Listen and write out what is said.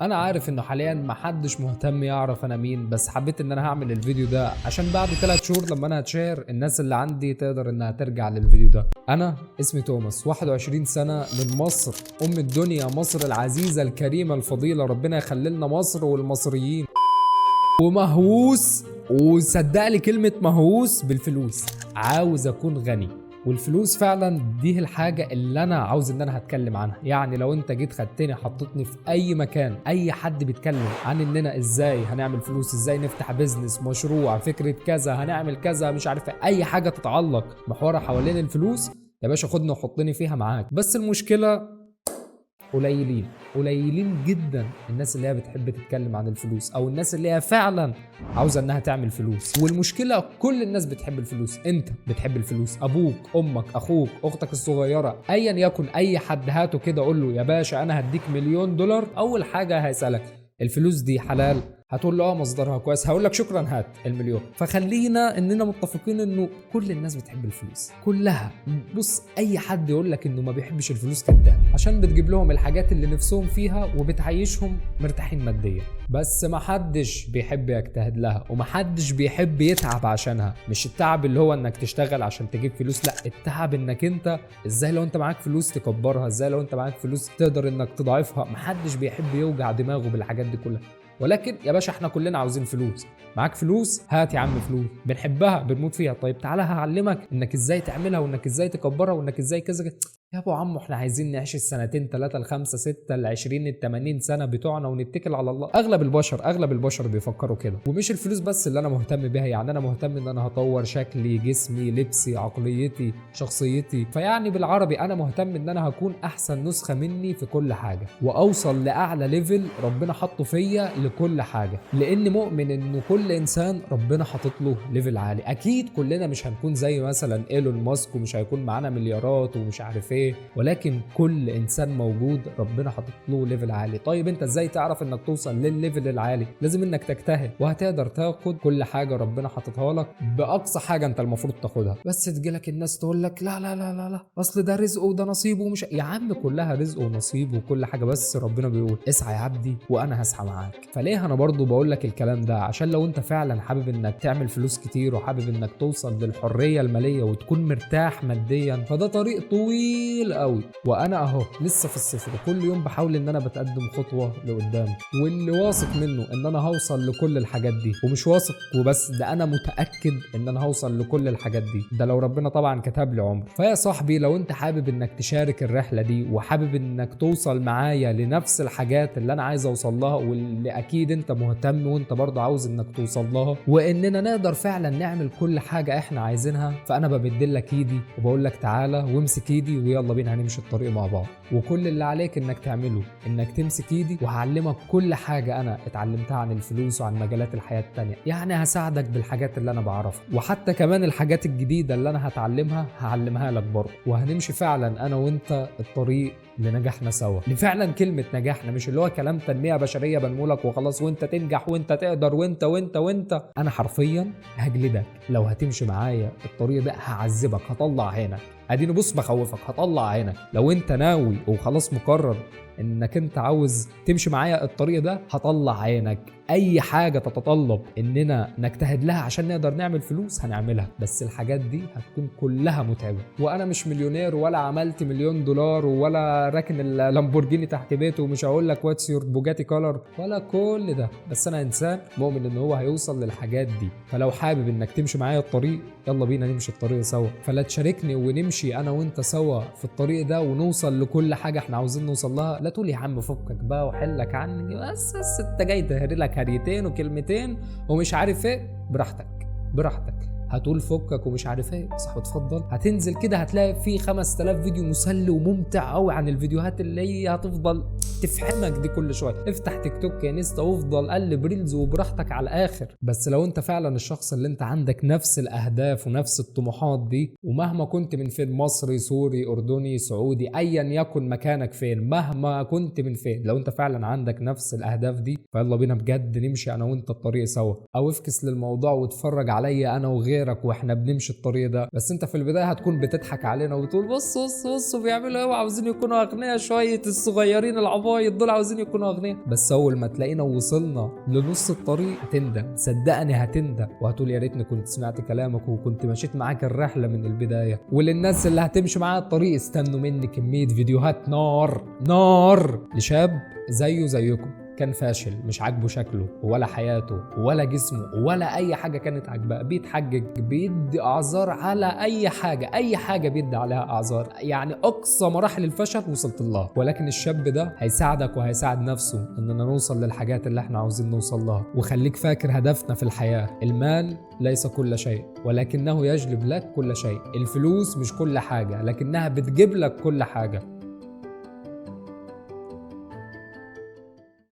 انا عارف انه حاليا محدش مهتم يعرف انا مين، بس حبيت ان انا هعمل الفيديو ده عشان بعد 3 شهور لما انا هتشير الناس اللي عندي تقدر انها ترجع للفيديو ده. انا اسمي توماس، 21 سنة، من مصر، ام الدنيا، مصر العزيزة الكريمة الفضيلة، ربنا يخللنا مصر والمصريين. ومهووس، وصدق لي كلمة مهووس بالفلوس، عاوز اكون غني. والفلوس فعلا دي الحاجة اللي انا عاوز ان انا هتكلم عنها. يعني لو انت جيت خدتني حطيتني في اي مكان، اي حد بيتكلم عن اننا ازاي هنعمل فلوس، ازاي نفتح بيزنس، مشروع، فكرة كذا، هنعمل كذا، مش عارف اي حاجة تتعلق محورها حوالين الفلوس، يا باشا خدني وحطني فيها معاك. بس المشكلة قليلين جدا الناس اللي هي بتحب تتكلم عن الفلوس، او الناس اللي هي فعلا عاوزه انها تعمل فلوس. والمشكله كل الناس بتحب الفلوس، انت بتحب الفلوس، ابوك، امك، اخوك، اختك الصغيره، ايا يكن اي حد هاته كده قول له يا باشا انا هديك $1,000,000، اول حاجه هيسالك الفلوس دي حلال؟ هتقول له اه مصدرها كويس، هقول لك شكرا هات المليون. فخلينا اننا متفقين انه كل الناس بتحب الفلوس كلها. بص، اي حد يقول لك انه ما بيحبش الفلوس كذاب، عشان بتجيب لهم الحاجات اللي نفسهم فيها وبتعيشهم مرتاحين ماديا. بس ما حدش بيحب يجتهد لها، وما حدش بيحب يتعب عشانها. مش التعب اللي هو انك تشتغل عشان تجيب فلوس، لا، التعب انك انت ازاي لو انت معاك فلوس تكبرها، ازاي لو انت معاك فلوس تقدر انك تضاعفها. ما حدش بيحب يوجع دماغه بالحاجات دي كلها. ولكن يا باشا احنا كلنا عاوزين فلوس. معاك فلوس؟ هات يا عم فلوس، بنحبها بنموت فيها. طيب تعالى هعلمك انك ازاي تعملها، وانك ازاي تكبرها، وانك ازاي كذا كذا. يا ابو عمو احنا عايزين نعيش السنتين 3 ل5 6 ل20 ل80 سنه بتوعنا ونتكل على الله. اغلب البشر بيفكروا كده. ومش الفلوس بس اللي انا مهتم بيها، يعني انا مهتم ان انا هطور شكلي، جسمي، لبسي، عقليتي، شخصيتي. فيعني بالعربي انا مهتم ان انا هكون احسن نسخه مني في كل حاجه، واوصل لاعلى ليفل ربنا حطه فيا لكل حاجه. لان مؤمن انه كل انسان ربنا حاطط له ليفل عالي. اكيد كلنا مش هنكون زي مثلا ايلون ماسك ومش هيكون معانا مليارات ومش عارف ايه، ولكن كل انسان موجود ربنا حاطط له ليفل عالي. طيب انت ازاي تعرف انك توصل للليفل العالي؟ لازم انك تجتهد، وهتقدر تاخد كل حاجه ربنا حاططها لك باقصى حاجه انت المفروض تاخدها. بس تجيلك الناس تقول لك لا لا لا لا لا، اصل ده رزقه وده نصيبه، ومش يا عم كلها رزق ونصيب وكل حاجه، بس ربنا بيقول اسعى يا عبدي وانا هسعى معاك. فليه انا برضو بقول لك الكلام ده؟ عشان لو انت فعلا حابب انك تعمل فلوس كتير، وحابب انك توصل للحريه الماليه وتكون مرتاح ماديا، فده طريق طويل قوي. وانا اهو لسه في الصفر، كل يوم بحاول ان انا بتقدم خطوه لقدام. واللي واثق منه ان انا هوصل لكل الحاجات دي، ومش واثق وبس، ده انا متاكد ان انا هوصل لكل الحاجات دي، ده لو ربنا طبعا كتب لي عمر. فيا صاحبي لو انت حابب انك تشارك الرحله دي، وحابب انك توصل معايا لنفس الحاجات اللي انا عايز اوصل لها، واللي اكيد انت مهتم وانت برضه عاوز انك توصل لها، واننا نقدر فعلا نعمل كل حاجه احنا عايزينها، فانا ببدلك ايدي وبقول لك تعالى وامسك ايدي ويلا بينا هنمشي الطريق مع بعض. وكل اللي عليك انك تعمله انك تمسك ايدي، وهعلمك كل حاجه انا اتعلمتها عن الفلوس وعن مجالات الحياه التانيه. يعني هساعدك بالحاجات اللي انا بعرفها، وحتى كمان الحاجات الجديده اللي انا هتعلمها هعلمها لك برضه. وهنمشي فعلا انا وانت الطريق لنجاحنا سوا، لفعلا كلمه نجاحنا، مش اللي هو كلام تنميه بشريه بنقولك وخلاص وانت تنجح وانت تقدر وانت وانت وانت. انا حرفيا هجلدك لو هتمشي معايا الطريق ده، هعذبك، هطلع عينك. اديني بص بخوفك، هطلع عينك. لو انت ناوي وخلاص مقرر انك انت عاوز تمشي معايا الطريق ده، هطلع عينك. اي حاجه تتطلب اننا نجتهد لها عشان نقدر نعمل فلوس هنعملها، بس الحاجات دي هتكون كلها متعبه. وانا مش مليونير ولا عملت $1,000,000 ولا راكن اللامبورجيني تحت بيته، ومش هقول لك واتس يور بوجاتي كولر ولا كل ده، بس انا انسان مؤمن ان هو هيوصل للحاجات دي. فلو حابب انك تمشي معايا الطريق، يلا بينا نمشي الطريق سوا. فلا تشاركني ونمشي انا وانت سوا في الطريق ده، ونوصل لكل حاجه احنا عاوزين نوصل لها. لا تقول يا عم فكك بقى وحلك عني، بس انت جاي تهري لك هريتين وكلمتين ومش عارف ايه. براحتك هتقول فكك ومش عارف ايه، صح، اتفضل. هتنزل كده هتلاقي في 5000 فيديو مسلي وممتع قوي عن الفيديوهات اللي هي هتفضل تفهمك دي كل شويه. افتح تيك توك يا انستا وافضل قلب ريلز وبراحتك على الاخر. بس لو انت فعلا الشخص اللي انت عندك نفس الاهداف ونفس الطموحات دي، ومهما كنت من فين، مصري، سوري، اردني، سعودي، ايا يكن مكانك فين، مهما كنت من فين، لو انت فعلا عندك نفس الاهداف دي، فيلا بينا بجد نمشي انا وانت الطريق سوا. او افكس للموضوع واتفرج عليا انا وغيرك واحنا بنمشي الطريق ده. بس انت في البدايه هتكون بتضحك علينا وتقول بص بيعملوا ايه وعاوزين يكونوا اغنياء شويه الصغيرين العباط فايض، دول عاوزين يكونوا اغنياء. بس اول ما تلاقينا وصلنا لنص الطريق هتندم، صدقني هتندم، وهتقول يا ريتني كنت سمعت كلامك وكنت مشيت معاك الرحله من البدايه. وللناس اللي هتمشي معايا الطريق، استنوا مني كميه فيديوهات نار نار لشاب زيه زيكم، كان فاشل، مش عاجبه شكله ولا حياته ولا جسمه ولا اي حاجه كانت عاجباه، بيتحجج، بيدي اعذار على اي حاجه، اي حاجه بيدي عليها اعذار، يعني اقصى مراحل الفشل وصلت لها. ولكن الشاب ده هيساعدك وهيساعد نفسه اننا نوصل للحاجات اللي احنا عاوزين نوصل لها. وخليك فاكر هدفنا في الحياه، المال ليس كل شيء ولكنه يجلب لك كل شيء. الفلوس مش كل حاجه لكنها بتجيب لك كل حاجه.